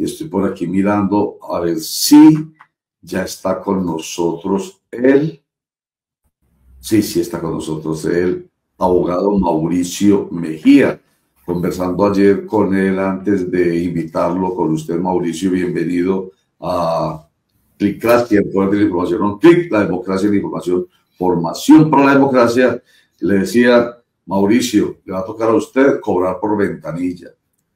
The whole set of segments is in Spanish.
Estoy por aquí mirando a ver si ya está con nosotros él. Sí, sí está con nosotros el abogado Mauricio Mejía. Conversando ayer con él antes de invitarlo con usted, Mauricio, bienvenido a Clickracia, el poder de la información, un clic, la democracia y la información, formación para la democracia. Le decía, Mauricio, le va a tocar a usted cobrar por ventanilla,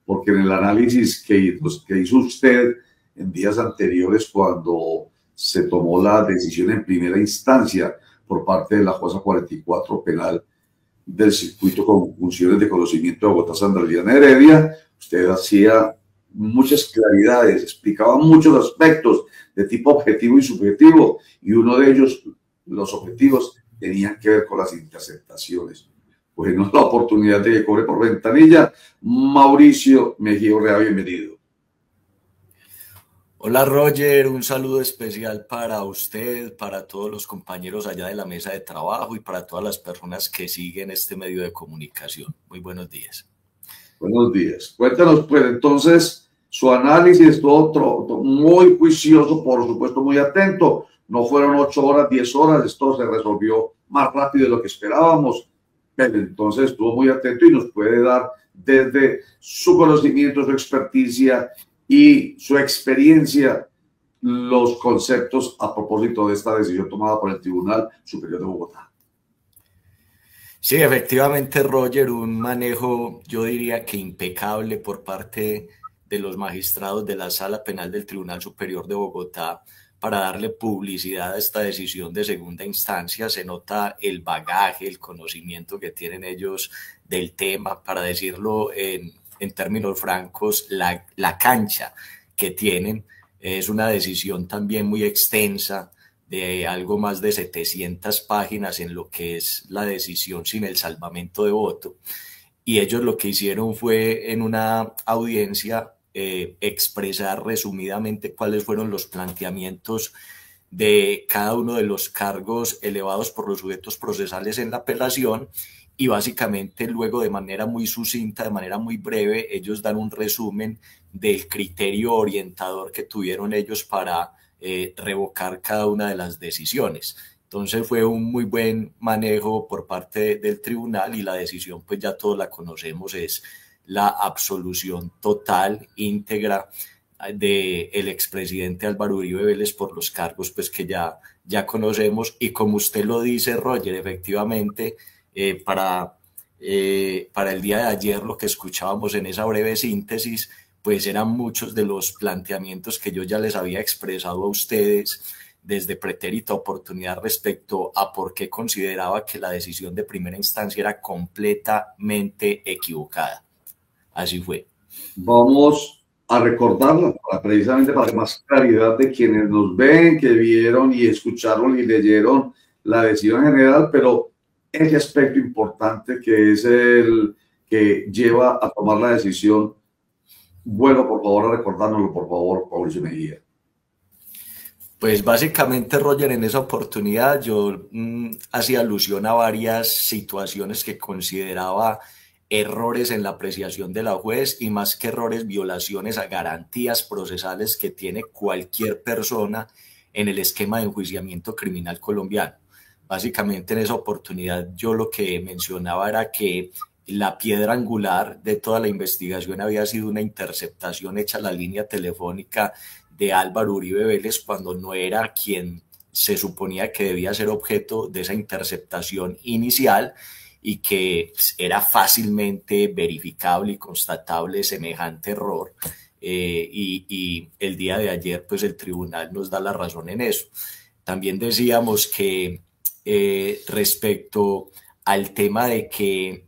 porque en el análisis que hizo usted en días anteriores, cuando se tomó la decisión en primera instancia por parte de la jueza 44 penal del circuito con funciones de conocimiento de Bogotá, Sandra Liliana Heredia, usted hacía muchas claridades, explicaba muchos aspectos de tipo objetivo y subjetivo, y uno de ellos, los objetivos, tenían que ver con las interceptaciones. Bueno, la oportunidad de que cobre por ventanilla, Mauricio Mejía Urrea, bienvenido. Hola Roger, un saludo especial para usted, para todos los compañeros allá de la mesa de trabajo y para todas las personas que siguen este medio de comunicación. Muy buenos días. Buenos días. Cuéntanos, pues, entonces, su análisis, todo muy juicioso, por supuesto, muy atento. No fueron 8 horas, 10 horas, esto se resolvió más rápido de lo que esperábamos. Pero entonces estuvo muy atento y nos puede dar desde su conocimiento, su experticia y su experiencia los conceptos a propósito de esta decisión tomada por el Tribunal Superior de Bogotá. Sí, efectivamente, Roger, un manejo, yo diría que impecable por parte de los magistrados de la Sala Penal del Tribunal Superior de Bogotá para darle publicidad a esta decisión de segunda instancia. Se nota el bagaje, el conocimiento que tienen ellos del tema, para decirlo en términos francos, la cancha que tienen. Es una decisión también muy extensa, de algo más de 700 páginas en lo que es la decisión sin el salvamento de voto. Y ellos lo que hicieron fue, en una audiencia, expresar resumidamente cuáles fueron los planteamientos de cada uno de los cargos elevados por los sujetos procesales en la apelación, y básicamente luego, de manera muy sucinta, de manera muy breve, ellos dan un resumen del criterio orientador que tuvieron ellos para revocar cada una de las decisiones. Entonces fue un muy buen manejo por parte del tribunal, y la decisión, pues ya todos la conocemos, es la absolución total, íntegra, del expresidente Álvaro Uribe Vélez por los cargos pues que ya conocemos. Y como usted lo dice, Roger, efectivamente, para el día de ayer, lo que escuchábamos en esa breve síntesis, pues eran muchos de los planteamientos que yo ya les había expresado a ustedes desde pretérita oportunidad respecto a por qué consideraba que la decisión de primera instancia era completamente equivocada. Así fue. Vamos a recordarla precisamente para más claridad de quienes nos ven, que vieron y escucharon y leyeron la decisión general, pero ese aspecto importante que es el que lleva a tomar la decisión. Bueno, por favor, a recordárnoslo, por favor, Mauricio Mejía. Pues básicamente, Roger, en esa oportunidad yo hacía alusión a varias situaciones que consideraba errores en la apreciación de la juez, y más que errores, violaciones a garantías procesales que tiene cualquier persona en el esquema de enjuiciamiento criminal colombiano. Básicamente, en esa oportunidad yo lo que mencionaba era que la piedra angular de toda la investigación había sido una interceptación hecha a la línea telefónica de Álvaro Uribe Vélez, cuando no era quien se suponía que debía ser objeto de esa interceptación inicial, y que era fácilmente verificable y constatable semejante error. Y el día de ayer, pues el tribunal nos da la razón en eso. También decíamos que respecto al tema de que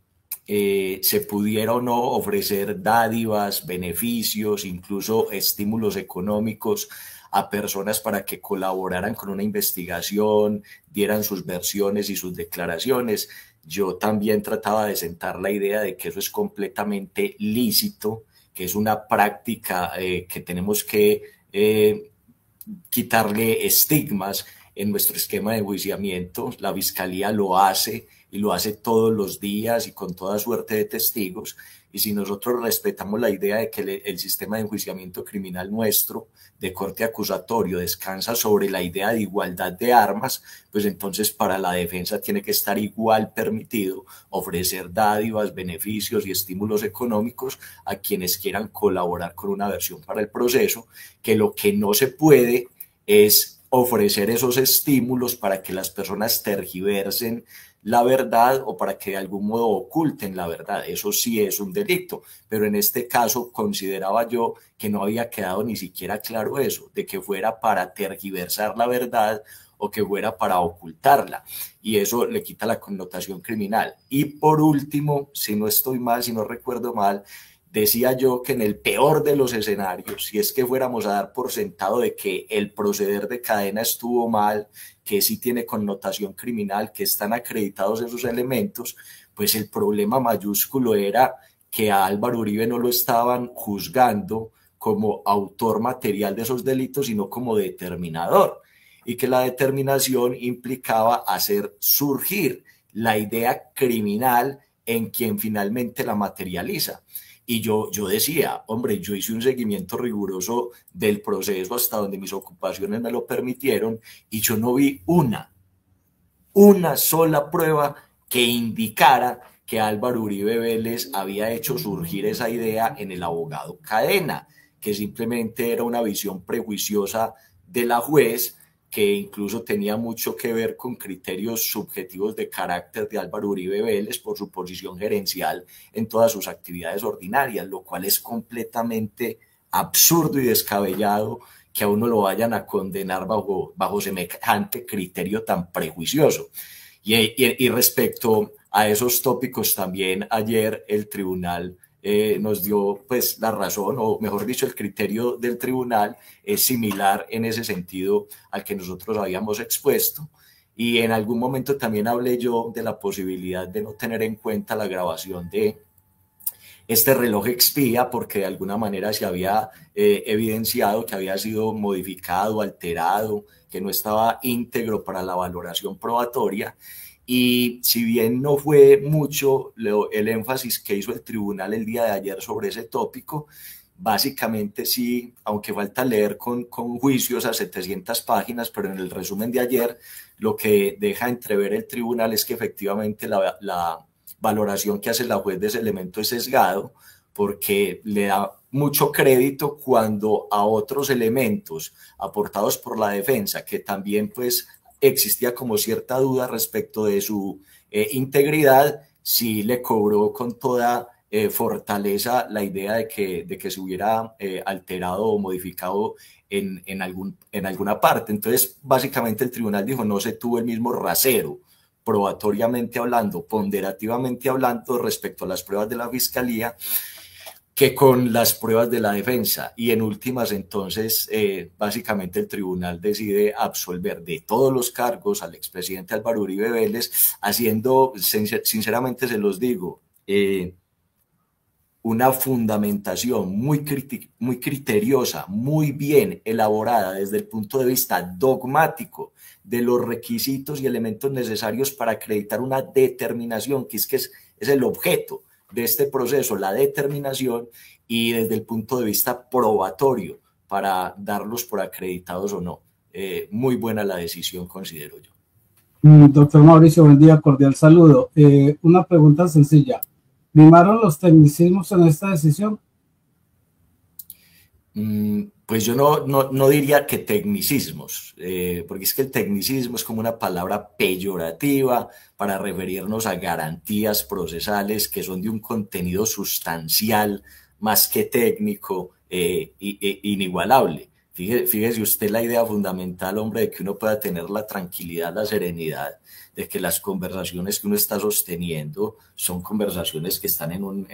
se pudiera o no ofrecer dádivas, beneficios, incluso estímulos económicos a personas para que colaboraran con una investigación, dieran sus versiones y sus declaraciones, yo también trataba de sentar la idea de que eso es completamente lícito, que es una práctica que tenemos que quitarle estigmas en nuestro esquema de enjuiciamiento. La Fiscalía lo hace, y lo hace todos los días y con toda suerte de testigos, y si nosotros respetamos la idea de que el sistema de enjuiciamiento criminal nuestro de corte acusatorio descansa sobre la idea de igualdad de armas, pues entonces para la defensa tiene que estar igual permitido ofrecer dádivas, beneficios y estímulos económicos a quienes quieran colaborar con una versión para el proceso, que lo que no se puede es ofrecer esos estímulos para que las personas tergiversen la verdad o para que de algún modo oculten la verdad. Eso sí es un delito, pero en este caso consideraba yo que no había quedado ni siquiera claro eso, de que fuera para tergiversar la verdad o que fuera para ocultarla, y eso le quita la connotación criminal. Y por último, si no estoy mal, si no recuerdo mal, decía yo que en el peor de los escenarios, si es que fuéramos a dar por sentado de que el proceder de Cadena estuvo mal, que sí tiene connotación criminal, que están acreditados esos elementos, pues el problema mayúsculo era que a Álvaro Uribe no lo estaban juzgando como autor material de esos delitos, sino como determinador, y que la determinación implicaba hacer surgir la idea criminal en quien finalmente la materializa. Y yo decía, hombre, yo hice un seguimiento riguroso del proceso hasta donde mis ocupaciones me lo permitieron, y yo no vi una sola prueba que indicara que Álvaro Uribe Vélez había hecho surgir esa idea en el abogado Cadena, que simplemente era una visión prejuiciosa de la juez, que incluso tenía mucho que ver con criterios subjetivos de carácter de Álvaro Uribe Vélez por su posición gerencial en todas sus actividades ordinarias, lo cual es completamente absurdo y descabellado que a uno lo vayan a condenar bajo semejante criterio tan prejuicioso. Y respecto a esos tópicos también ayer el tribunal nos dio pues la razón, o mejor dicho, el criterio del tribunal es similar en ese sentido al que nosotros habíamos expuesto. Y en algún momento también hablé yo de la posibilidad de no tener en cuenta la grabación de este reloj expía, porque de alguna manera se había evidenciado que había sido modificado, alterado, que no estaba íntegro para la valoración probatoria. Y si bien no fue mucho el énfasis que hizo el tribunal el día de ayer sobre ese tópico, básicamente sí, aunque falta leer con juicios a 700 páginas, pero en el resumen de ayer lo que deja entrever el tribunal es que efectivamente la valoración que hace la juez de ese elemento es sesgado, porque le da mucho crédito cuando a otros elementos aportados por la defensa, que también pues existía como cierta duda respecto de su integridad, sí le cobró con toda fortaleza la idea de que se hubiera alterado o modificado en alguna parte. Entonces, básicamente el tribunal dijo, no se tuvo el mismo rasero, probatoriamente hablando, ponderativamente hablando, respecto a las pruebas de la fiscalía, que con las pruebas de la defensa. Y en últimas, entonces, básicamente el tribunal decide absolver de todos los cargos al expresidente Álvaro Uribe Vélez, haciendo, sinceramente se los digo, una fundamentación muy criteriosa, muy bien elaborada desde el punto de vista dogmático de los requisitos y elementos necesarios para acreditar una determinación, que es el objeto de este proceso, la determinación, y desde el punto de vista probatorio para darlos por acreditados o no. Muy buena la decisión, considero yo. Doctor Mauricio, buen día, cordial saludo. Una pregunta sencilla. ¿Primaron los tecnicismos en esta decisión? Pues yo no diría que tecnicismos, porque es que el tecnicismo es como una palabra peyorativa para referirnos a garantías procesales que son de un contenido sustancial más que técnico, inigualable. Fíjese usted la idea fundamental, hombre, de que uno pueda tener la tranquilidad, la serenidad, de que las conversaciones que uno está sosteniendo son conversaciones que están en un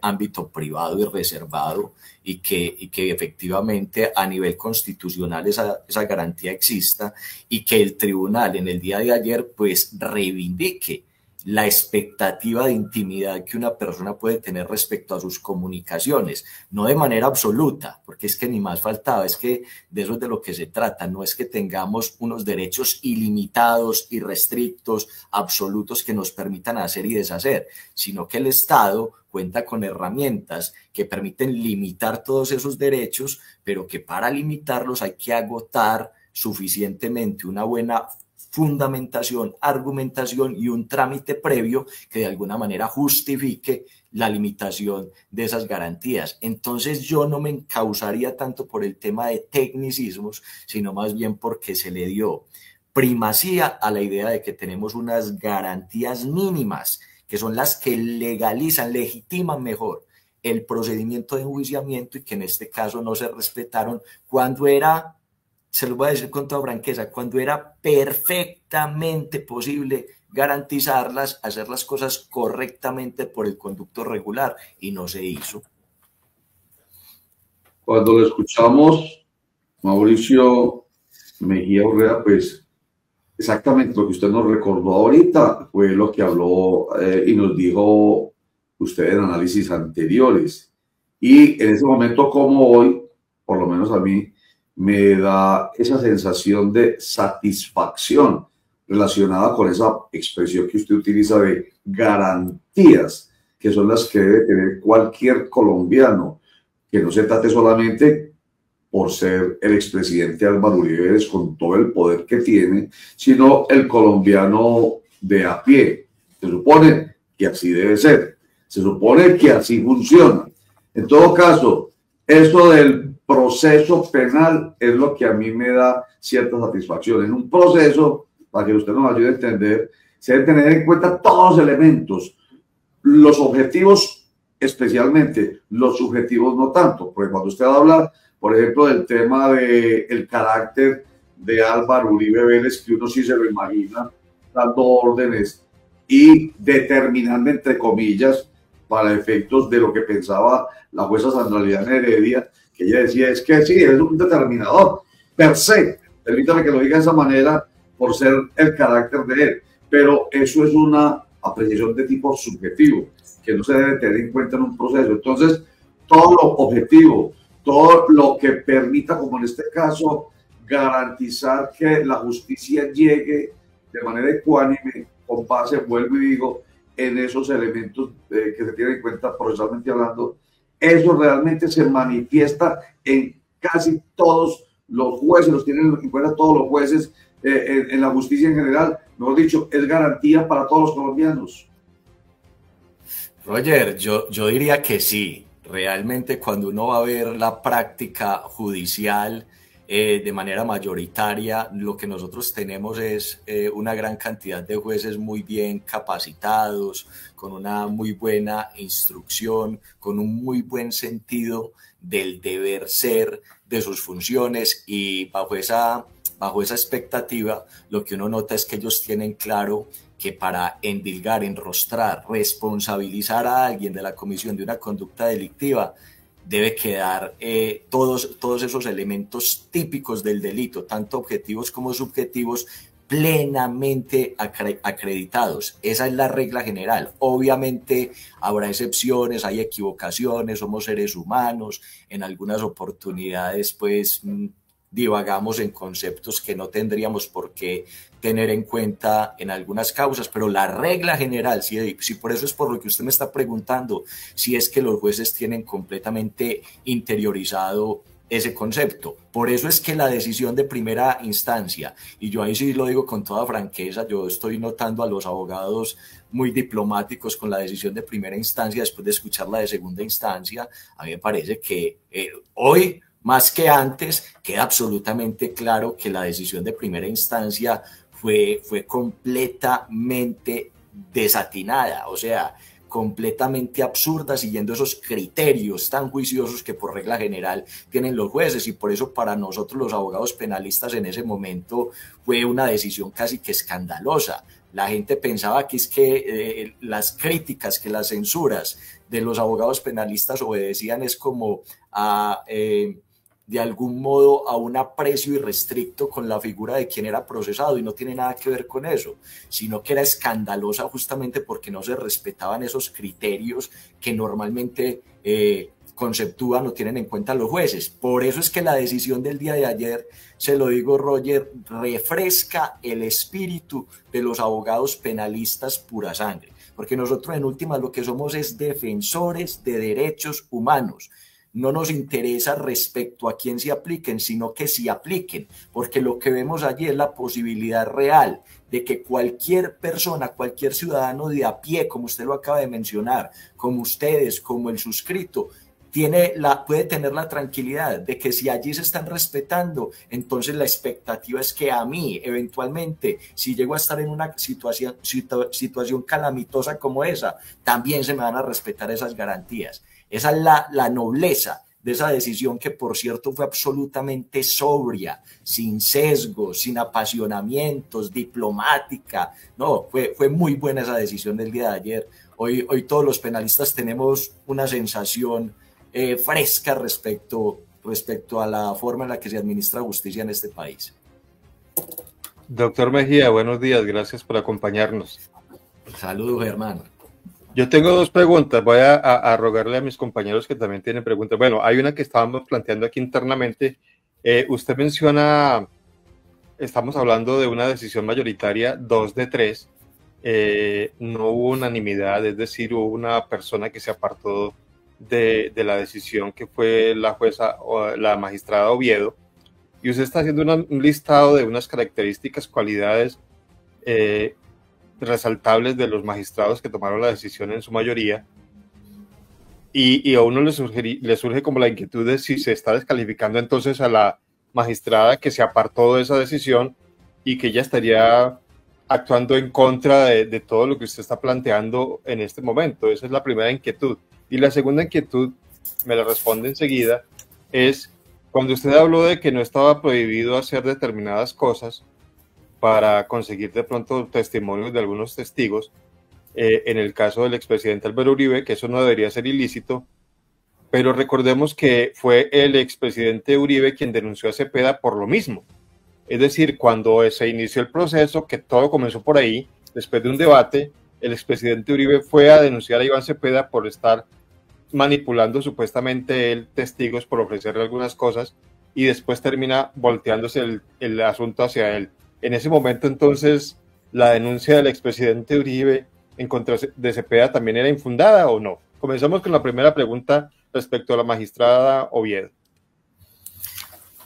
ámbito privado y reservado, y que efectivamente a nivel constitucional esa garantía exista, y que el tribunal en el día de ayer pues reivindique la expectativa de intimidad que una persona puede tener respecto a sus comunicaciones, no de manera absoluta, porque es que ni más faltaba, es que de eso es de lo que se trata, no es que tengamos unos derechos ilimitados, irrestrictos, absolutos que nos permitan hacer y deshacer, sino que el Estado cuenta con herramientas que permiten limitar todos esos derechos, pero que para limitarlos hay que agotar suficientemente una buena fundamentación, argumentación y un trámite previo que de alguna manera justifique la limitación de esas garantías. Entonces yo no me encausaría tanto por el tema de tecnicismos, sino más bien porque se le dio primacía a la idea de que tenemos unas garantías mínimas, que son las que legalizan, legitiman mejor el procedimiento de enjuiciamiento y que en este caso no se respetaron cuando era, se lo voy a decir con toda franqueza, cuando era perfectamente posible garantizarlas, hacer las cosas correctamente por el conducto regular, y no se hizo. Cuando lo escuchamos, Mauricio Mejía Urrea, pues exactamente lo que usted nos recordó ahorita fue lo que habló y nos dijo usted en análisis anteriores. Y en ese momento como hoy, por lo menos a mí, me da esa sensación de satisfacción relacionada con esa expresión que usted utiliza de garantías, que son las que debe tener cualquier colombiano, que no se trate solamente por ser el expresidente Álvaro Uribe Vélez con todo el poder que tiene, sino el colombiano de a pie. Se supone que así debe ser, se supone que así funciona. En todo caso, eso del proceso penal es lo que a mí me da cierta satisfacción. En un proceso, para que usted nos ayude a entender, se deben tener en cuenta todos los elementos, los objetivos especialmente, los subjetivos no tanto, porque cuando usted habla, por ejemplo, del tema del carácter de Álvaro Uribe Vélez, que uno sí se lo imagina dando órdenes y determinando, entre comillas, para efectos de lo que pensaba la jueza Sandra Liliana Heredia, que ella decía, es que sí, es un determinador per se, permítame que lo diga de esa manera, por ser el carácter de él, pero eso es una apreciación de tipo subjetivo, que no se debe tener en cuenta en un proceso. Entonces, todo lo objetivo, todo lo que permita, como en este caso, garantizar que la justicia llegue de manera ecuánime, con base, vuelvo y digo, en esos elementos que se tienen en cuenta procesalmente hablando, eso realmente se manifiesta en casi todos los jueces, los tienen en cuenta todos los jueces en la justicia en general. Mejor dicho, es garantía para todos los colombianos. Roger, yo diría que sí. Realmente cuando uno va a ver la práctica judicial de manera mayoritaria, lo que nosotros tenemos es una gran cantidad de jueces muy bien capacitados, con una muy buena instrucción, con un muy buen sentido del deber ser de sus funciones, y bajo esa expectativa, lo que uno nota es que ellos tienen claro que para endilgar, enrostrar, responsabilizar a alguien de la comisión de una conducta delictiva, debe quedar todos esos elementos típicos del delito, tanto objetivos como subjetivos, plenamente acreditados. Esa es la regla general. Obviamente habrá excepciones, hay equivocaciones, somos seres humanos, en algunas oportunidades pues divagamos en conceptos que no tendríamos por qué tener en cuenta en algunas causas, pero la regla general, si por eso es por lo que usted me está preguntando, si es que los jueces tienen completamente interiorizado ese concepto. Por eso es que la decisión de primera instancia, y yo ahí sí lo digo con toda franqueza, yo estoy notando a los abogados muy diplomáticos con la decisión de primera instancia después de escuchar la de segunda instancia. A mí me parece que hoy, más que antes, queda absolutamente claro que la decisión de primera instancia fue completamente desatinada, o sea, completamente absurda, siguiendo esos criterios tan juiciosos que por regla general tienen los jueces, y por eso para nosotros los abogados penalistas en ese momento fue una decisión casi que escandalosa. La gente pensaba que es que las críticas, que las censuras de los abogados penalistas obedecían es como a de algún modo a un aprecio irrestricto con la figura de quien era procesado, y no tiene nada que ver con eso, sino que era escandalosa justamente porque no se respetaban esos criterios que normalmente conceptúan o tienen en cuenta los jueces. Por eso es que la decisión del día de ayer, se lo digo, Roger, refresca el espíritu de los abogados penalistas pura sangre, porque nosotros en últimas lo que somos es defensores de derechos humanos. No nos interesa respecto a quién se apliquen, sino que se apliquen, porque lo que vemos allí es la posibilidad real de que cualquier persona, cualquier ciudadano de a pie, como usted lo acaba de mencionar, como ustedes, como el suscrito, puede tener la tranquilidad de que si allí se están respetando, entonces la expectativa es que a mí, eventualmente, si llego a estar en una situación calamitosa como esa, también se me van a respetar esas garantías. Esa es la nobleza de esa decisión, que por cierto fue absolutamente sobria, sin sesgos, sin apasionamientos, diplomática. No, fue muy buena esa decisión del día de ayer. Hoy todos los penalistas tenemos una sensación fresca respecto a la forma en la que se administra justicia en este país. Doctor Mejía, buenos días, gracias por acompañarnos. Saludos, Germán. Yo tengo dos preguntas, voy a rogarle a mis compañeros que también tienen preguntas. Bueno, hay una que estábamos planteando aquí internamente. Usted menciona, estamos hablando de una decisión mayoritaria, 2 de 3. No hubo unanimidad, es decir, hubo una persona que se apartó de la decisión, que fue la jueza o la magistrada Oviedo, y usted está haciendo un listado de unas características, cualidades resaltables de los magistrados que tomaron la decisión en su mayoría, y a uno le surge como la inquietud de si se está descalificando entonces a la magistrada que se apartó de esa decisión y que ella estaría actuando en contra de todo lo que usted está planteando en este momento. Esa es la primera inquietud. Y la segunda inquietud, me la responde enseguida, es cuando usted habló de que no estaba prohibido hacer determinadas cosas para conseguir de pronto testimonios de algunos testigos, en el caso del expresidente Álvaro Uribe, que eso no debería ser ilícito, pero recordemos que fue el expresidente Uribe quien denunció a Cepeda por lo mismo. Es decir, cuando se inició el proceso, que todo comenzó por ahí, después de un debate, el expresidente Uribe fue a denunciar a Iván Cepeda por estar manipulando supuestamente él testigos, por ofrecerle algunas cosas, y después termina volteándose el asunto hacia él. En ese momento, entonces, ¿la denuncia del expresidente Uribe en contra de Cepeda también era infundada o no? Comenzamos con la primera pregunta respecto a la magistrada Oviedo.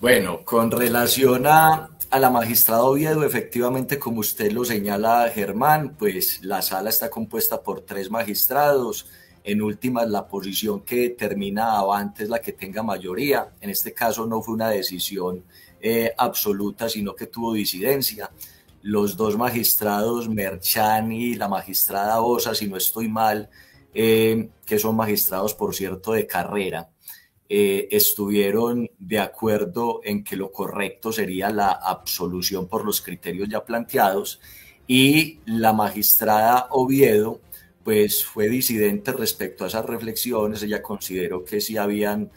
Bueno, con relación a la magistrada Oviedo, efectivamente, como usted lo señala, Germán, pues la sala está compuesta por 3 magistrados. En últimas, la posición que determina avante es la que tenga mayoría. En este caso no fue una decisión absoluta, sino que tuvo disidencia. Los 2 magistrados, Merchan y la magistrada Osa, si no estoy mal, que son magistrados, por cierto, de carrera, estuvieron de acuerdo en que lo correcto sería la absolución por los criterios ya planteados, y la magistrada Oviedo pues fue disidente respecto a esas reflexiones. Ella consideró que sí habían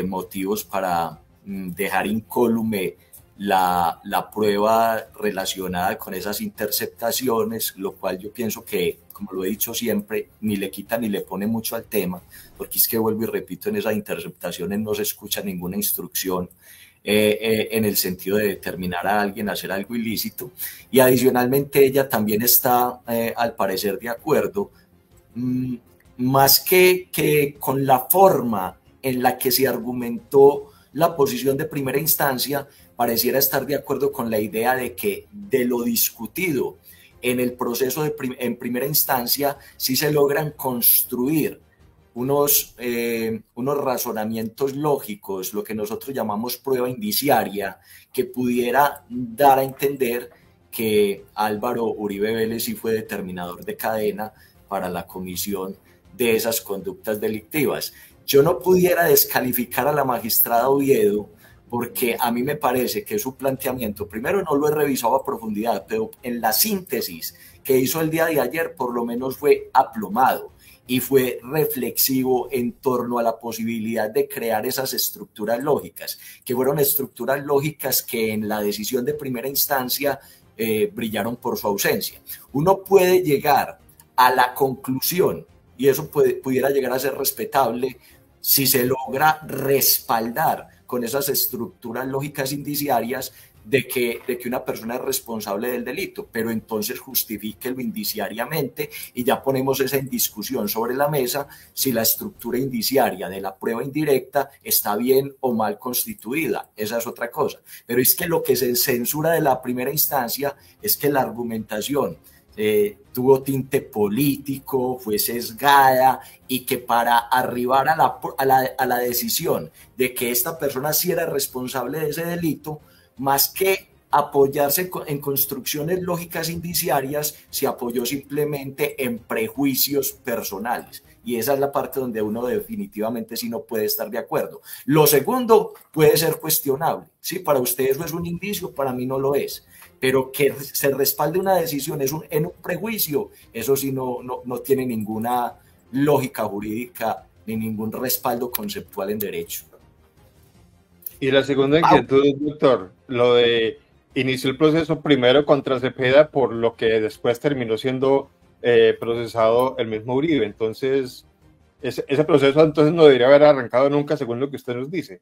motivos para dejar incólume la prueba relacionada con esas interceptaciones, lo cual yo pienso que, como lo he dicho siempre, ni le quita ni le pone mucho al tema, porque es que, vuelvo y repito, en esas interceptaciones no se escucha ninguna instrucción en el sentido de determinar a alguien a hacer algo ilícito. Y adicionalmente ella también está, al parecer, de acuerdo, más que con la forma en la que se argumentó la posición de primera instancia, pareciera estar de acuerdo con la idea de que de lo discutido en el proceso en primera instancia sí se logran construir unos razonamientos lógicos, lo que nosotros llamamos prueba indiciaria, que pudiera dar a entender que Álvaro Uribe Vélez sí fue determinador de cadena para la comisión de esas conductas delictivas. Yo no pudiera descalificar a la magistrada Oviedo, porque a mí me parece que su planteamiento, primero, no lo he revisado a profundidad, pero en la síntesis que hizo el día de ayer por lo menos fue aplomado. y fue reflexivo en torno a la posibilidad de crear esas estructuras lógicas, que fueron estructuras lógicas que en la decisión de primera instancia brillaron por su ausencia. Uno puede llegar a la conclusión, y eso pudiera llegar a ser respetable, si se logra respaldar con esas estructuras lógicas indiciarias de que una persona es responsable del delito, pero entonces justifíquelo indiciariamente y ya ponemos esa en discusión sobre la mesa si la estructura indiciaria de la prueba indirecta está bien o mal constituida. Esa es otra cosa. Pero es que lo que se censura de la primera instancia es que la argumentación tuvo tinte político, fue sesgada y que para arribar a la decisión de que esta persona sí era responsable de ese delito, más que apoyarse en construcciones lógicas indiciarias, se apoyó simplemente en prejuicios personales. Y esa es la parte donde uno definitivamente sí no puede estar de acuerdo. Lo segundo puede ser cuestionable. Sí, para usted eso es un indicio, para mí no lo es. Pero que se respalde una decisión en un prejuicio, eso sí no tiene ninguna lógica jurídica ni ningún respaldo conceptual en derecho. Y la segunda inquietud, doctor, lo de inició el proceso primero contra Cepeda, por lo que después terminó siendo procesado el mismo Uribe. Entonces, ese proceso entonces no debería haber arrancado nunca, según lo que usted nos dice.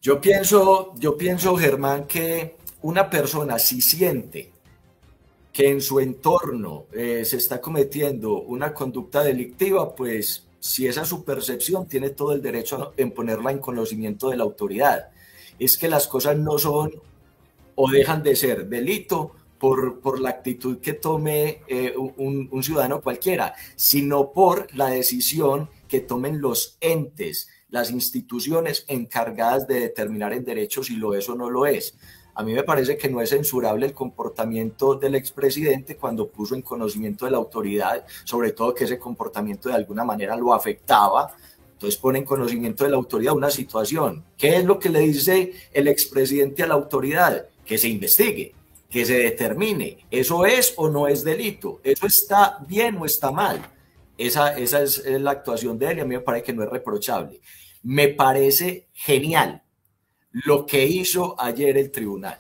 Yo pienso, Germán, que una persona si siente que en su entorno se está cometiendo una conducta delictiva, pues si esa es su percepción, tiene todo el derecho en ponerla en conocimiento de la autoridad. Es que las cosas no son o dejan de ser delito por la actitud que tome un ciudadano cualquiera, sino por la decisión que tomen los entes, las instituciones encargadas de determinar en derecho si lo es o no lo es. A mí me parece que no es censurable el comportamiento del expresidente cuando puso en conocimiento de la autoridad, sobre todo que ese comportamiento de alguna manera lo afectaba. Entonces pone en conocimiento de la autoridad una situación. ¿Qué es lo que le dice el expresidente a la autoridad? Que se investigue, que se determine. ¿Eso es o no es delito? ¿Eso está bien o está mal? Esa es la actuación de él y a mí me parece que no es reprochable. Me parece genial lo que hizo ayer el tribunal,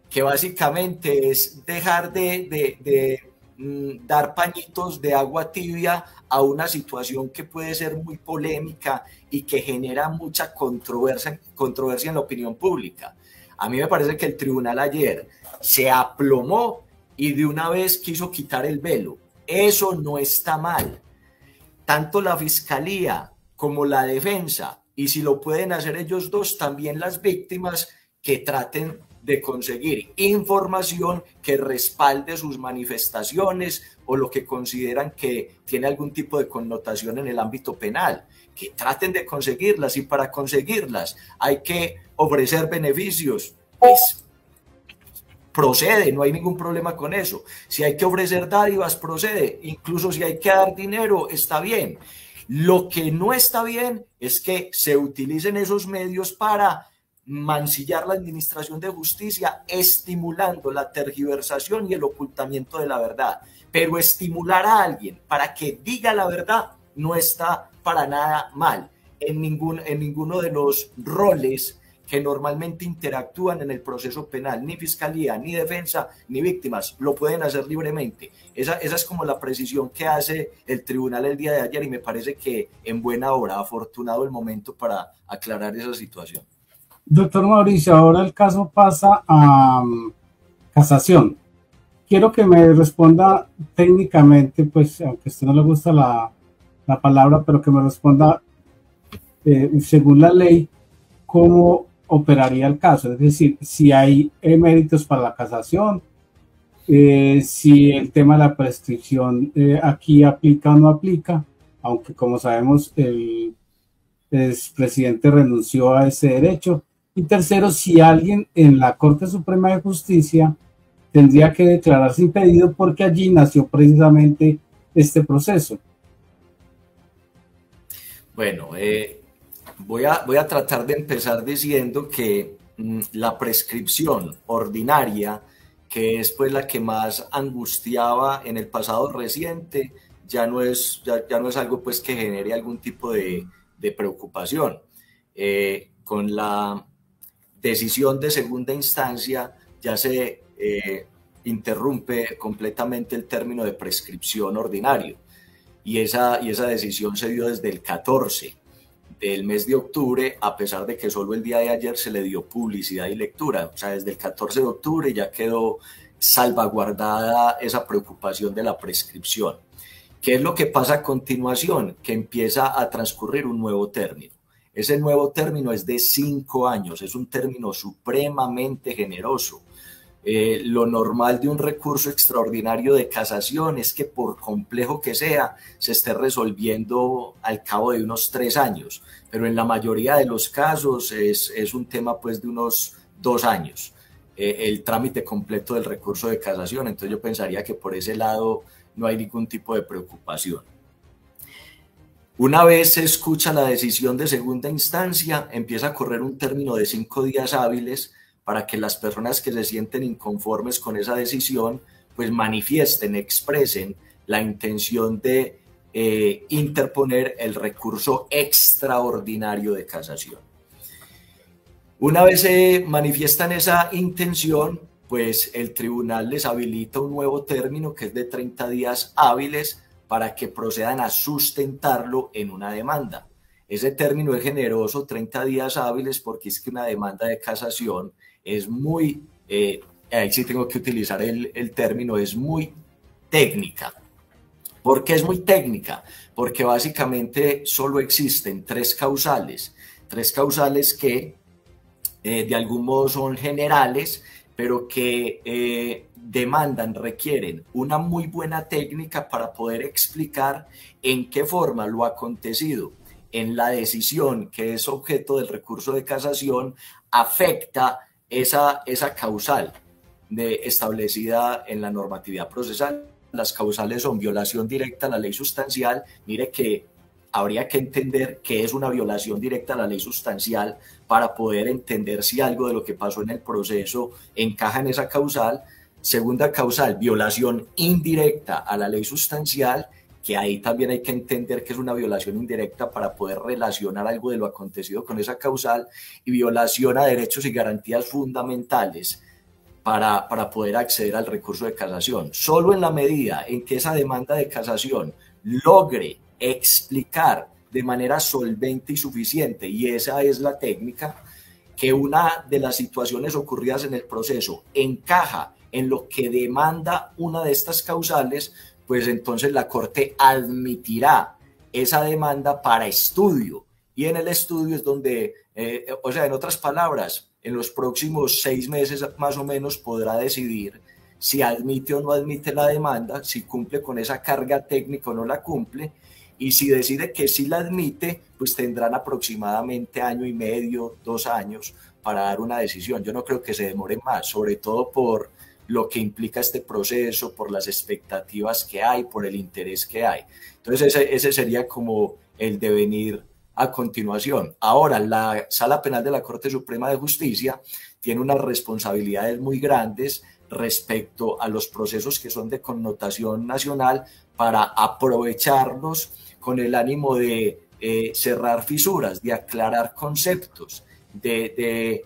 que básicamente es dejar de dar pañitos de agua tibia a una situación que puede ser muy polémica y que genera mucha controversia en la opinión pública. A mí me parece que el tribunal ayer se aplomó y de una vez quiso quitar el velo. Eso no está mal. Tanto la fiscalía como la defensa, y si lo pueden hacer ellos dos, también las víctimas, que traten de conseguir información que respalde sus manifestaciones o lo que consideran que tiene algún tipo de connotación en el ámbito penal, que traten de conseguirlas, y para conseguirlas hay que ofrecer beneficios, pues procede, no hay ningún problema con eso. Si hay que ofrecer dádivas, procede, incluso si hay que dar dinero, está bien. Lo que no está bien es que se utilicen esos medios para mancillar la administración de justicia, estimulando la tergiversación y el ocultamiento de la verdad. Pero estimular a alguien para que diga la verdad no está para nada mal en ninguno de los roles que normalmente interactúan en el proceso penal. Ni fiscalía, ni defensa, ni víctimas lo pueden hacer libremente. Esa es como la precisión que hace el tribunal el día de ayer, y me parece que en buena hora, afortunado el momento para aclarar esa situación. Doctor Mauricio, ahora el caso pasa a casación. Quiero que me responda técnicamente, pues aunque a usted no le gusta la palabra, pero que me responda según la ley, cómo operaría el caso, es decir, si hay méritos para la casación, si el tema de la prescripción aquí aplica o no aplica, aunque como sabemos el expresidente renunció a ese derecho. Y tercero, si alguien en la Corte Suprema de Justicia tendría que declararse impedido porque allí nació precisamente este proceso. Bueno, voy a tratar de empezar diciendo que la prescripción ordinaria, que es pues la que más angustiaba en el pasado reciente, ya no es algo pues que genere algún tipo de preocupación. Con la decisión de segunda instancia ya se interrumpe completamente el término de prescripción ordinario, y esa decisión se dio desde el 14 del mes de octubre, a pesar de que solo el día de ayer se le dio publicidad y lectura. O sea, desde el 14 de octubre ya quedó salvaguardada esa preocupación de la prescripción. ¿Qué es lo que pasa a continuación? Que empieza a transcurrir un nuevo término. Ese nuevo término es de 5 años, es un término supremamente generoso. Lo normal de un recurso extraordinario de casación es que, por complejo que sea, se esté resolviendo al cabo de unos 3 años, pero en la mayoría de los casos es un tema pues de unos 2 años, el trámite completo del recurso de casación. Entonces yo pensaría que por ese lado no hay ningún tipo de preocupación. Una vez se escucha la decisión de segunda instancia, empieza a correr un término de 5 días hábiles para que las personas que se sienten inconformes con esa decisión pues manifiesten, expresen la intención de interponer el recurso extraordinario de casación. Una vez se manifiestan esa intención, pues el tribunal les habilita un nuevo término que es de 30 días hábiles para que procedan a sustentarlo en una demanda. Ese término es generoso, 30 días hábiles, porque es que una demanda de casación es muy, ahí sí tengo que utilizar el término, es muy técnica. ¿Por qué es muy técnica? Porque básicamente solo existen 3 causales que de algún modo son generales, pero que requieren una muy buena técnica para poder explicar en qué forma lo acontecido en la decisión que es objeto del recurso de casación afecta esa causal establecida en la normatividad procesal. Las causales son violación directa a la ley sustancial. Mire que habría que entender qué es una violación directa a la ley sustancial para poder entender si algo de lo que pasó en el proceso encaja en esa causal. Segunda causal, violación indirecta a la ley sustancial, que ahí también hay que entender que es una violación indirecta para poder relacionar algo de lo acontecido con esa causal, y violación a derechos y garantías fundamentales para poder acceder al recurso de casación. Solo en la medida en que esa demanda de casación logre explicar de manera solvente y suficiente, y esa es la técnica, que una de las situaciones ocurridas en el proceso encaja en lo que demanda una de estas causales, pues entonces la Corte admitirá esa demanda para estudio, y en el estudio es donde, o sea, en otras palabras, en los próximos 6 meses más o menos podrá decidir si admite o no admite la demanda, si cumple con esa carga técnica o no la cumple, y si decide que sí la admite, pues tendrán aproximadamente 1 año y medio, 2 años para dar una decisión. Yo no creo que se demore más, sobre todo por lo que implica este proceso, por las expectativas que hay, por el interés que hay. Entonces ese sería como el devenir a continuación. Ahora, la Sala Penal de la Corte Suprema de Justicia tiene unas responsabilidades muy grandes respecto a los procesos que son de connotación nacional, para aprovecharlos con el ánimo de cerrar fisuras, de aclarar conceptos, de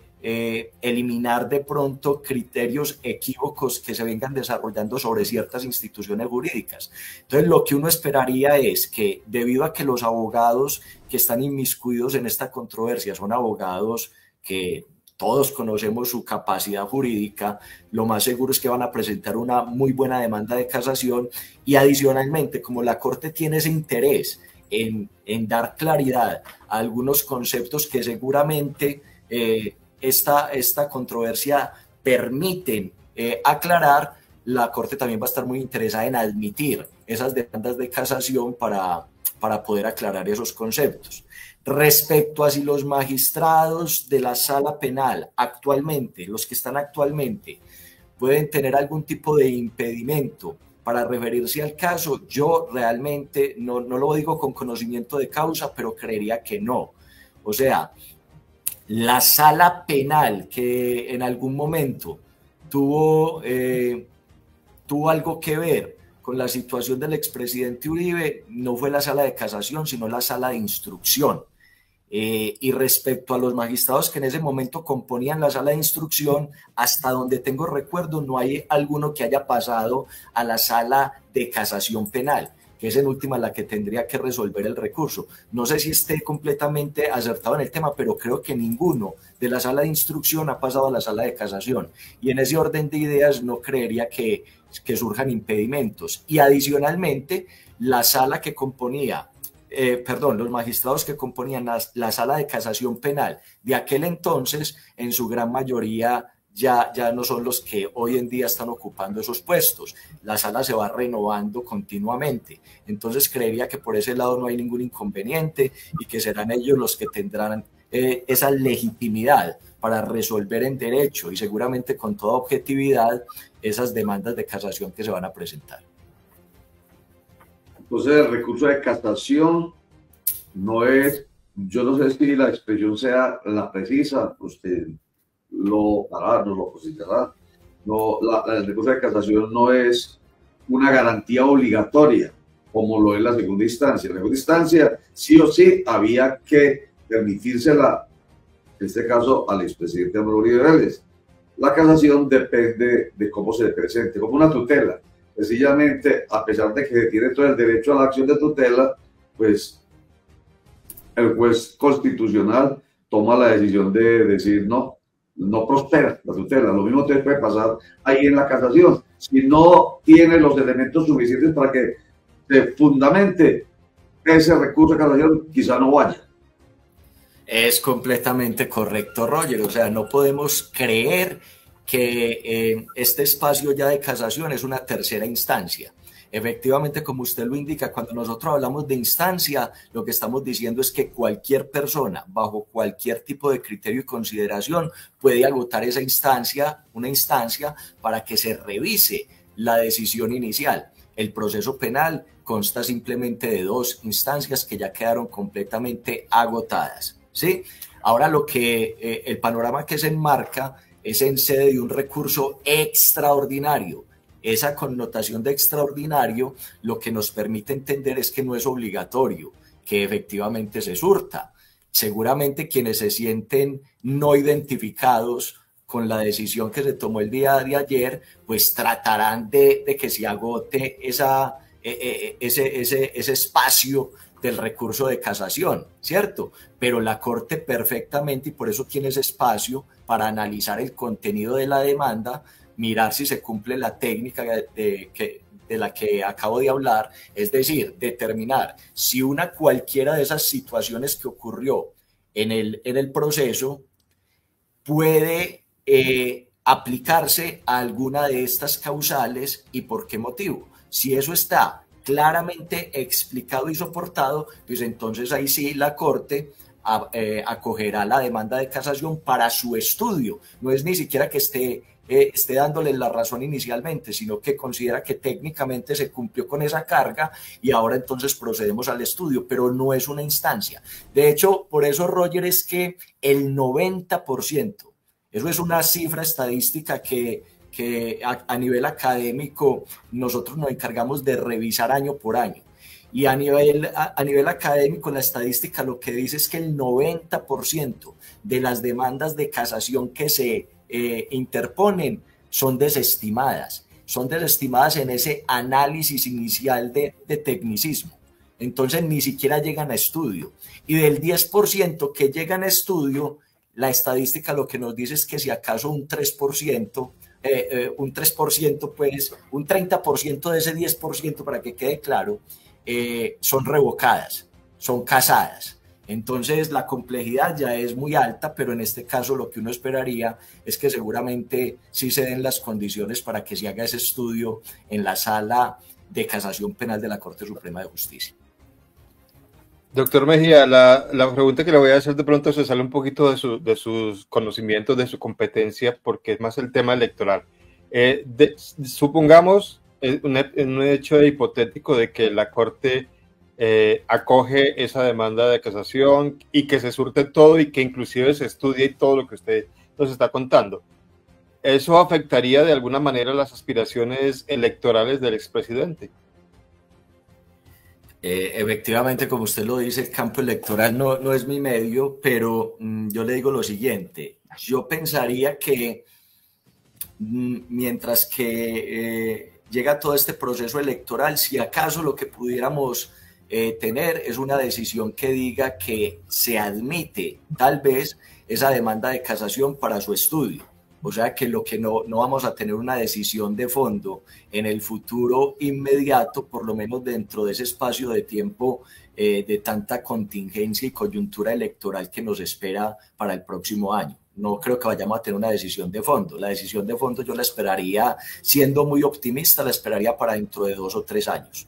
eliminar de pronto criterios equívocos que se vengan desarrollando sobre ciertas instituciones jurídicas. Entonces, lo que uno esperaría es que, debido a que los abogados que están inmiscuidos en esta controversia son abogados que todos conocemos su capacidad jurídica, lo más seguro es que van a presentar una muy buena demanda de casación, y adicionalmente, como la Corte tiene ese interés en dar claridad a algunos conceptos que seguramente esta controversia permiten aclarar, la Corte también va a estar muy interesada en admitir esas demandas de casación para poder aclarar esos conceptos. Respecto a si los magistrados de la Sala Penal actualmente, los que están actualmente, pueden tener algún tipo de impedimento para referirse al caso, yo realmente no lo digo con conocimiento de causa, pero creería que no. O sea, la Sala Penal que en algún momento tuvo algo que ver con la situación del expresidente Uribe no fue la sala de casación, sino la sala de instrucción. Y respecto a los magistrados que en ese momento componían la sala de instrucción, hasta donde tengo recuerdo, no hay alguno que haya pasado a la sala de casación penal, que es en última la que tendría que resolver el recurso. No sé si esté completamente acertado en el tema, pero creo que ninguno de la sala de instrucción ha pasado a la sala de casación. Y en ese orden de ideas no creería que surjan impedimentos. Y adicionalmente, la sala que componía, los magistrados que componían la sala de casación penal de aquel entonces, en su gran mayoría ya no son los que hoy en día están ocupando esos puestos. La sala se va renovando continuamente. Entonces creería que por ese lado no hay ningún inconveniente y que serán ellos los que tendrán esa legitimidad para resolver en derecho y seguramente con toda objetividad esas demandas de casación que se van a presentar. Entonces, el recurso de casación no es, yo no sé si la expresión sea la precisa, usted lo hará, no lo considerará. No, el recurso de casación no es una garantía obligatoria, como lo es la segunda instancia. En la segunda instancia, sí o sí, había que permitírsela, en este caso, al expresidente Álvaro Uribe Vélez. La casación depende de cómo se le presente, como una tutela. Sencillamente, a pesar de que se tiene todo el derecho a la acción de tutela, pues el juez constitucional toma la decisión de decir no prospera la tutela. Lo mismo te puede pasar ahí en la casación. Si no tiene los elementos suficientes para que se fundamente ese recurso de casación, quizá no vaya. Es completamente correcto, Roger. O sea, no podemos creer que este espacio ya de casación es una tercera instancia. Efectivamente, como usted lo indica, cuando nosotros hablamos de instancia, lo que estamos diciendo es que cualquier persona, bajo cualquier tipo de criterio y consideración, puede agotar esa instancia, una instancia, para que se revise la decisión inicial. El proceso penal consta simplemente de 2 instancias que ya quedaron completamente agotadas, ¿sí? Ahora el panorama que se enmarca es en sede de un recurso extraordinario. Esa connotación de extraordinario lo que nos permite entender es que no es obligatorio, que efectivamente se surta. Seguramente quienes se sienten no identificados con la decisión que se tomó el día de ayer, pues tratarán de que se agote ese espacio del recurso de casación, ¿cierto? Pero la Corte perfectamente, y por eso tiene ese espacio para analizar el contenido de la demanda, mirar si se cumple la técnica de la que acabo de hablar, es decir, determinar si cualquiera de esas situaciones que ocurrió en el proceso puede aplicarse a alguna de estas causales y por qué motivo. Si eso está claramente explicado y soportado, pues entonces ahí sí la Corte acogerá la demanda de casación para su estudio. No es ni siquiera que esté dándole la razón inicialmente, sino que considera que técnicamente se cumplió con esa carga y ahora entonces procedemos al estudio, pero no es una instancia. De hecho, por eso, Roger, es que el 90%, eso es una cifra estadística que a nivel académico nosotros nos encargamos de revisar año por año. Y a nivel académico, la estadística lo que dice es que el 90% de las demandas de casación que se interponen son desestimadas en ese análisis inicial de tecnicismo. Entonces ni siquiera llegan a estudio. Y del 10% que llegan a estudio, la estadística lo que nos dice es que si acaso un 3%, pues un 30% de ese 10%, para que quede claro, son revocadas, son casadas. Entonces la complejidad ya es muy alta, pero en este caso lo que uno esperaría es que seguramente sí se den las condiciones para que se haga ese estudio en la sala de casación penal de la Corte Suprema de Justicia. Doctor Mejía, la pregunta que le voy a hacer de pronto se sale un poquito de sus conocimientos, de su competencia, porque es más el tema electoral. Supongamos un hecho hipotético de que la Corte acoge esa demanda de casación y que se surte todo y que inclusive se estudie todo lo que usted nos está contando. ¿eso afectaría de alguna manera las aspiraciones electorales del expresidente? Efectivamente, como usted lo dice, el campo electoral no es mi medio, pero yo le digo lo siguiente, yo pensaría que mientras que llega todo este proceso electoral, si acaso lo que pudiéramos tener es una decisión que diga que se admite tal vez esa demanda de casación para su estudio. O sea que lo que no vamos a tener una decisión de fondo en el futuro inmediato, por lo menos dentro de ese espacio de tiempo de tanta contingencia y coyuntura electoral que nos espera para el próximo año. No creo que vayamos a tener una decisión de fondo. La decisión de fondo yo la esperaría, siendo muy optimista, la esperaría para dentro de 2 o 3 años.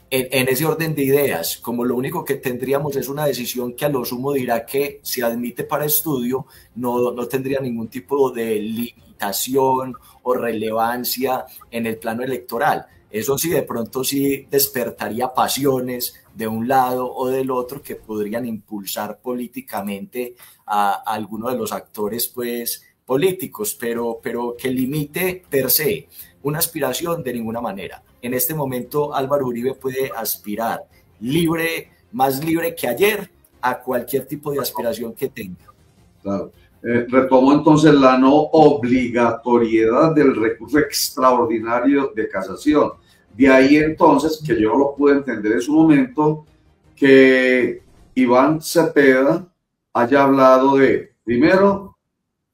En ese orden de ideas, como lo único que tendríamos es una decisión que a lo sumo dirá que se admite para estudio, no tendría ningún tipo de limitación o relevancia en el plano electoral. Eso sí, de pronto sí despertaría pasiones de un lado o del otro que podrían impulsar políticamente a alguno de los actores pues, políticos, pero que limite per se una aspiración de ninguna manera. En este momento Álvaro Uribe puede aspirar libre, más libre que ayer, a cualquier tipo de aspiración que tenga. Claro. Retomo entonces la no obligatoriedad del recurso extraordinario de casación. De ahí entonces, que yo no lo pude entender en su momento, que Iván Cepeda haya hablado de, primero,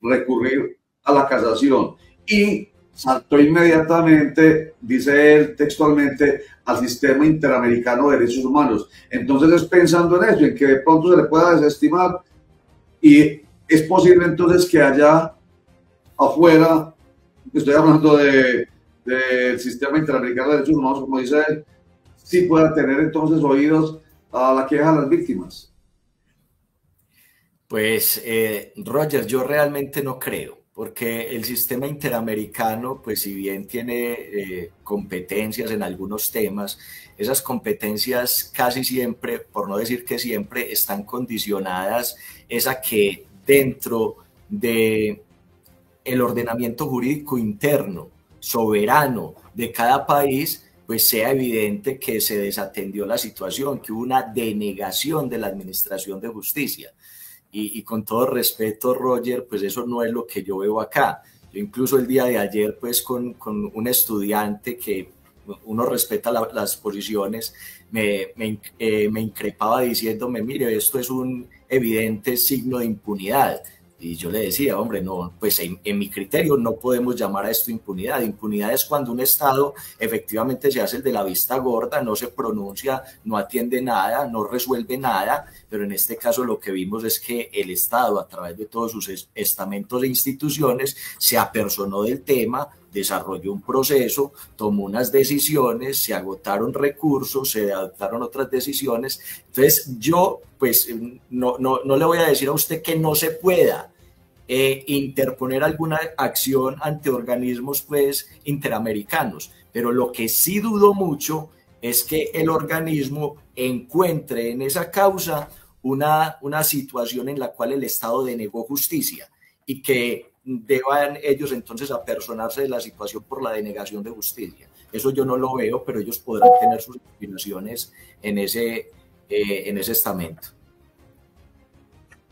recurrir a la casación y saltó inmediatamente, dice él textualmente, al sistema interamericano de derechos humanos. Entonces es pensando en eso, en que de pronto se le pueda desestimar y es posible entonces que allá afuera, estoy hablando del sistema interamericano de derechos humanos, como dice él, sí pueda tener entonces oídos a la queja de las víctimas. Pues, Roger, yo realmente no creo, porque el sistema interamericano, pues si bien tiene competencias en algunos temas, esas competencias casi siempre, por no decir que siempre, están condicionadas es a que dentro de el ordenamiento jurídico interno, soberano de cada país, pues sea evidente que se desatendió la situación, que hubo una denegación de la administración de justicia. Y con todo respeto, Roger, pues eso no es lo que yo veo acá. Yo incluso el día de ayer, pues con un estudiante que uno respeta las posiciones, me increpaba diciéndome, mire, esto es un evidente signo de impunidad. Y yo le decía, hombre, no, pues en mi criterio no podemos llamar a esto impunidad. Impunidad es cuando un Estado efectivamente se hace el de la vista gorda, no se pronuncia, no atiende nada, no resuelve nada, pero en este caso lo que vimos es que el Estado, a través de todos sus estamentos e instituciones, se apersonó del tema, desarrolló un proceso, tomó unas decisiones, se agotaron recursos, se adoptaron otras decisiones. Entonces yo, pues, no le voy a decir a usted que no se pueda interponer alguna acción ante organismos pues interamericanos, pero lo que sí dudo mucho es que el organismo encuentre en esa causa una situación en la cual el Estado denegó justicia y que deban ellos entonces apersonarse de la situación por la denegación de justicia. Eso yo no lo veo, pero ellos podrán tener sus opiniones en ese estamento.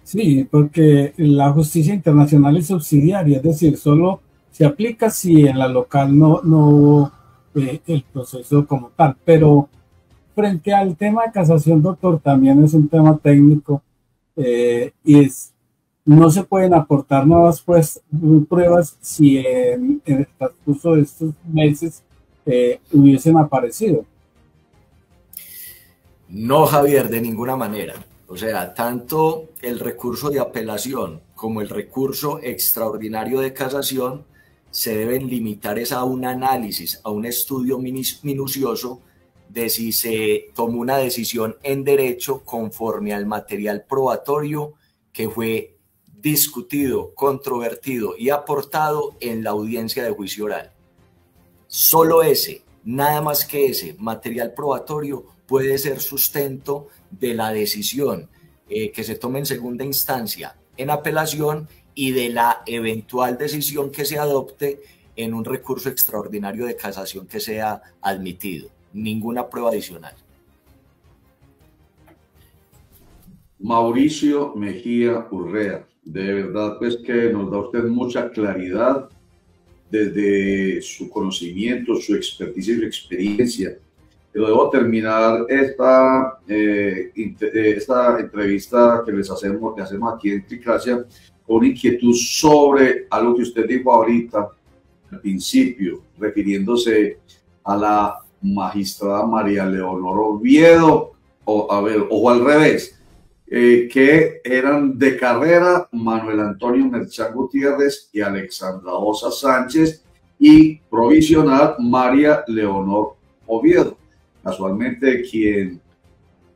Sí, porque la justicia internacional es subsidiaria, es decir, solo se aplica si en la local no hubo el proceso como tal. Pero frente al tema de casación, doctor, también es un tema técnico y no se pueden aportar nuevas pruebas si en el transcurso de estos meses hubiesen aparecido. No, Javier, de ninguna manera. O sea, tanto el recurso de apelación como el recurso extraordinario de casación se deben limitar a un análisis, a un estudio minucioso de si se tomó una decisión en derecho conforme al material probatorio que fue discutido, controvertido y aportado en la audiencia de juicio oral. Solo ese, nada más que ese material probatorio puede ser sustento de la decisión que se tome en segunda instancia en apelación y de la eventual decisión que se adopte en un recurso extraordinario de casación que sea admitido. Ninguna prueba adicional. Mauricio Mejía Urrea, de verdad pues que nos da usted mucha claridad desde su conocimiento, su experticia y su experiencia. Pero debo terminar esta entrevista que les hacemos aquí en Tricracia con una inquietud sobre algo que usted dijo ahorita al principio, refiriéndose a la magistrada María Leonor Oviedo, o al revés, que eran de carrera Manuel Antonio Merchán Gutiérrez y Alexandra Osa Sánchez, y provisional María Leonor Oviedo, casualmente quien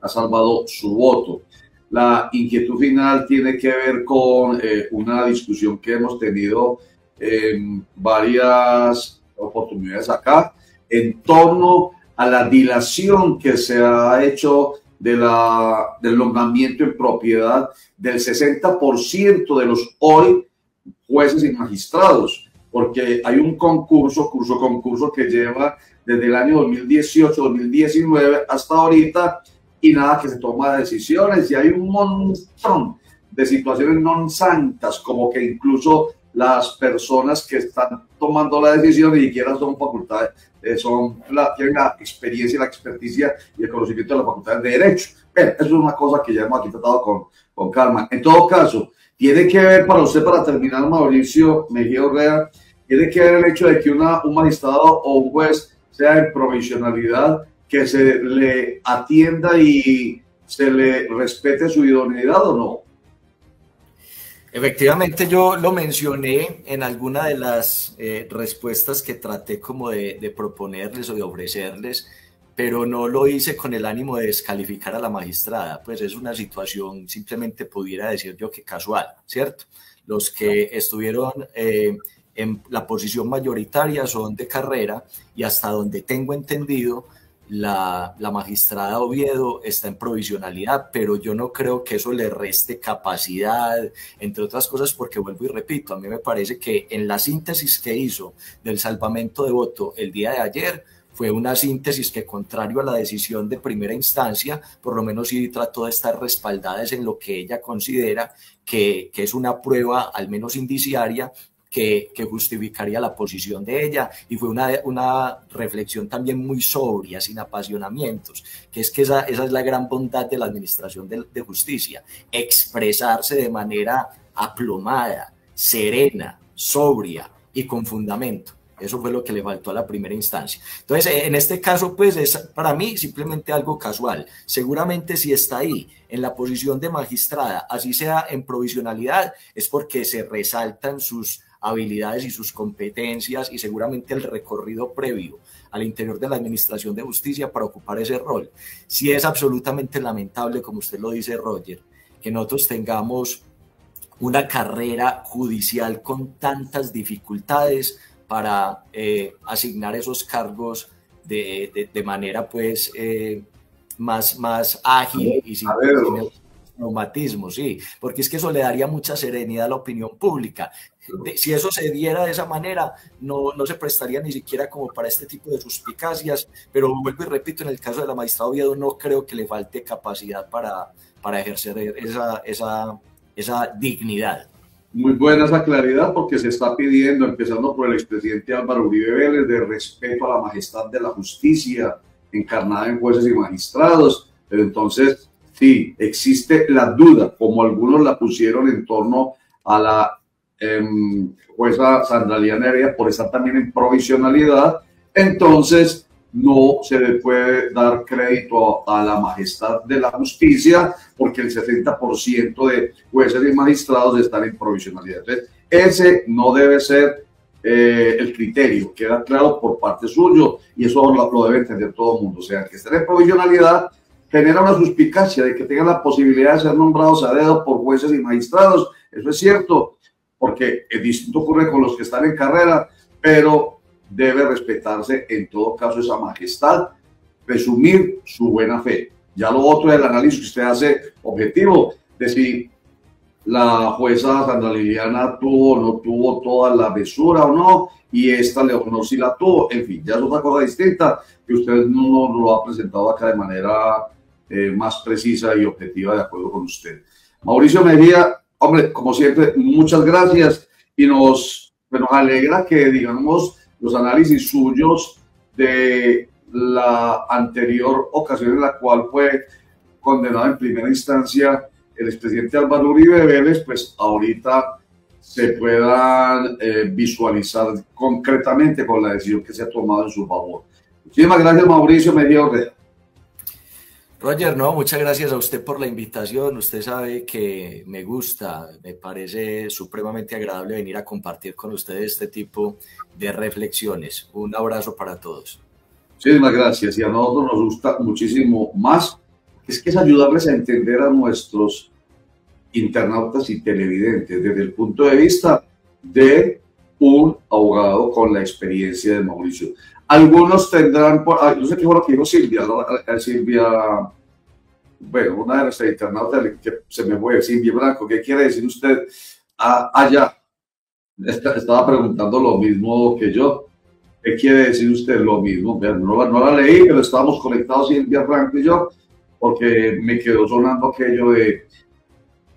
ha salvado su voto. La inquietud final tiene que ver con una discusión que hemos tenido en varias oportunidades acá, en torno a la dilación que se ha hecho del nombramiento en propiedad del 60% de los hoy jueces y magistrados, porque hay un concurso que lleva desde el año 2018-2019 hasta ahorita, y nada que se toma decisiones, y hay un montón de situaciones non santas, como que incluso las personas que están tomando la decisión ni siquiera son facultades, tienen la experiencia, la experticia y el conocimiento de las facultades de Derecho. Pero eso es una cosa que ya hemos aquí tratado con calma. En todo caso, tiene que ver para usted, para terminar, Mauricio Mejía Urrea, tiene que ver el hecho de que un magistrado o un juez sea en provisionalidad, que se le atienda y se le respete su idoneidad, ¿o no? Efectivamente, yo lo mencioné en alguna de las respuestas que traté como de proponerles o de ofrecerles, pero no lo hice con el ánimo de descalificar a la magistrada, pues es una situación, simplemente pudiera decir yo que casual, ¿cierto? Los que estuvieron en la posición mayoritaria son de carrera, y hasta donde tengo entendido, la magistrada Oviedo está en provisionalidad, pero yo no creo que eso le reste capacidad, entre otras cosas, porque vuelvo y repito, a mí me parece que en la síntesis que hizo del salvamento de voto el día de ayer, fue una síntesis que, contrario a la decisión de primera instancia, por lo menos sí trató de estar respaldada en lo que ella considera que es una prueba, al menos indiciaria, que justificaría la posición de ella, y fue una reflexión también muy sobria, sin apasionamientos, que esa es la gran bondad de la administración de justicia, expresarse de manera aplomada, serena, sobria y con fundamento. Eso fue lo que le faltó a la primera instancia. Entonces, en este caso, pues es para mí simplemente algo casual. Seguramente si está ahí en la posición de magistrada, así sea en provisionalidad, es porque se resaltan sus habilidades y sus competencias, y seguramente el recorrido previo al interior de la administración de justicia para ocupar ese rol. Sí es absolutamente lamentable, como usted lo dice, Roger, que nosotros tengamos una carrera judicial con tantas dificultades para asignar esos cargos de manera pues más ágil y sin traumatismo, sí, porque es que eso le daría mucha serenidad a la opinión pública. Si eso se diera de esa manera, no se prestaría ni siquiera como para este tipo de suspicacias, pero vuelvo y repito, en el caso de la magistrada Oviedo no creo que le falte capacidad para ejercer esa dignidad. Muy buena esa claridad, porque se está pidiendo, empezando por el expresidente Álvaro Uribe Vélez, de respeto a la majestad de la justicia encarnada en jueces y magistrados. Pero entonces, sí, existe la duda, como algunos la pusieron en torno a la jueza Sandra Liana Heredia por estar también en provisionalidad. Entonces no se le puede dar crédito a la majestad de la justicia, porque el 60% de jueces y magistrados están en provisionalidad. Entonces, ese no debe ser el criterio, queda claro por parte suyo, y eso lo debe entender todo el mundo. O sea, que estén en provisionalidad genera una suspicacia de que tengan la posibilidad de ser nombrados a dedo por jueces y magistrados. Eso es cierto, porque el distinto ocurre con los que están en carrera, pero debe respetarse en todo caso esa majestad, presumir su buena fe. Ya lo otro es el análisis que usted hace objetivo, de si la jueza Sandra Liliana tuvo o no tuvo toda la mesura o no, y esta Leonor sí la tuvo. En fin, ya es otra cosa distinta que usted no nos lo ha presentado acá de manera más precisa y objetiva, de acuerdo con usted. Mauricio Mejía, hombre, como siempre, muchas gracias, y nos alegra que, digamos, los análisis suyos de la anterior ocasión en la cual fue condenado en primera instancia el expresidente Álvaro Uribe Vélez, pues ahorita se puedan visualizar concretamente con la decisión que se ha tomado en su favor. Muchísimas gracias, Mauricio Mejía Ortega. Roger, no, muchas gracias a usted por la invitación. Usted sabe que me gusta, me parece supremamente agradable venir a compartir con ustedes este tipo de reflexiones. Un abrazo para todos. Muchísimas gracias, y a nosotros nos gusta muchísimo más, es ayudarles a entender a nuestros internautas y televidentes desde el punto de vista de un abogado con la experiencia de Mauricio. Algunos tendrán, no sé qué fue lo que dijo Silvia, ¿no? Silvia, bueno, una de nuestras internautas que se me fue, Silvia Blanco, ¿qué quiere decir usted? Allá, estaba preguntando lo mismo que yo. ¿Qué quiere decir usted? Lo mismo. No la leí, pero estábamos conectados Silvia Blanco y yo, porque me quedó sonando aquello de: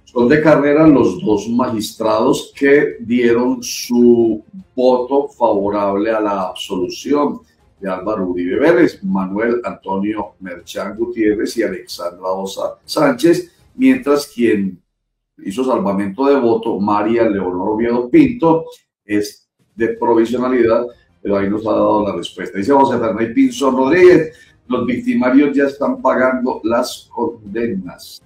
son de carrera los dos magistrados que dieron su voto favorable a la absolución de Álvaro Uribe Vélez, Manuel Antonio Merchán Gutiérrez y Alexandra Osa Sánchez, mientras quien hizo salvamento de voto, María Leonor Oviedo Pinto, es de provisionalidad, pero ahí nos ha dado la respuesta. Dice José Fernando Pinzón Rodríguez: los victimarios ya están pagando las condenas.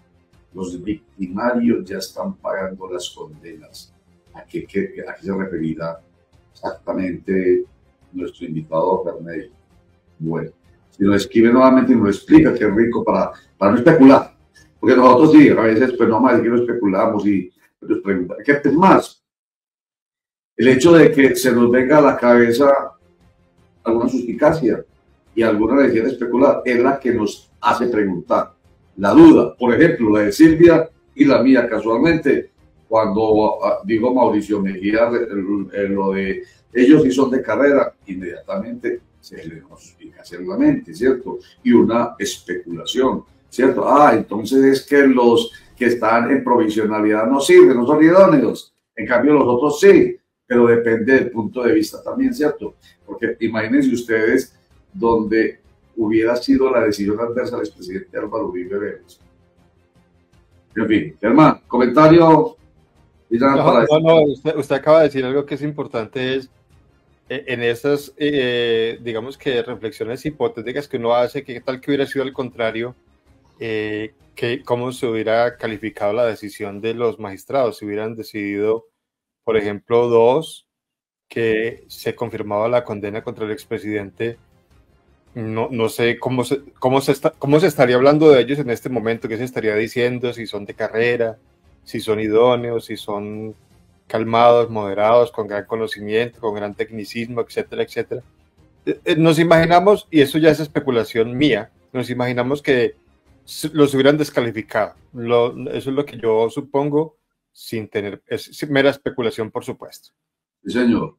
Los victimarios ya están pagando las condenas. ¿A qué se referirá exactamente nuestro invitado Ferney? Bueno, si lo escribe nuevamente y nos lo explica, qué rico, para no especular. Porque nosotros sí, a veces, pues no más que no especulamos y nos preguntamos. ¿Qué es más? El hecho de que se nos venga a la cabeza alguna suspicacia y alguna necesidad de especular es la que nos hace preguntar. La duda, por ejemplo, la de Silvia y la mía, casualmente, cuando digo Mauricio Mejía, lo de ellos sí son de carrera, inmediatamente se le nos suspicacia en la mente, ¿cierto? Y una especulación, ¿cierto? Entonces es que los que están en provisionalidad no sirven, no son idóneos, en cambio los otros sí, pero depende del punto de vista también, ¿cierto? Porque imagínense ustedes donde hubiera sido la decisión adversa al expresidente Álvaro Uribe Vélez. En fin, Germán, comentario. Usted acaba de decir algo que es importante, es en esas, digamos que reflexiones hipotéticas que uno hace, que tal que hubiera sido al contrario, que cómo se hubiera calificado la decisión de los magistrados, si hubieran decidido, por ejemplo, 2, que se confirmaba la condena contra el expresidente. No sé cómo se estaría hablando de ellos en este momento, qué se estaría diciendo, si son de carrera, si son idóneos, si son calmados, moderados, con gran conocimiento, con gran tecnicismo, etcétera, etcétera. Nos imaginamos, y eso ya es especulación mía, nos imaginamos que los hubieran descalificado. Eso es lo que yo supongo, sin tener, es mera especulación, por supuesto. Sí, señor.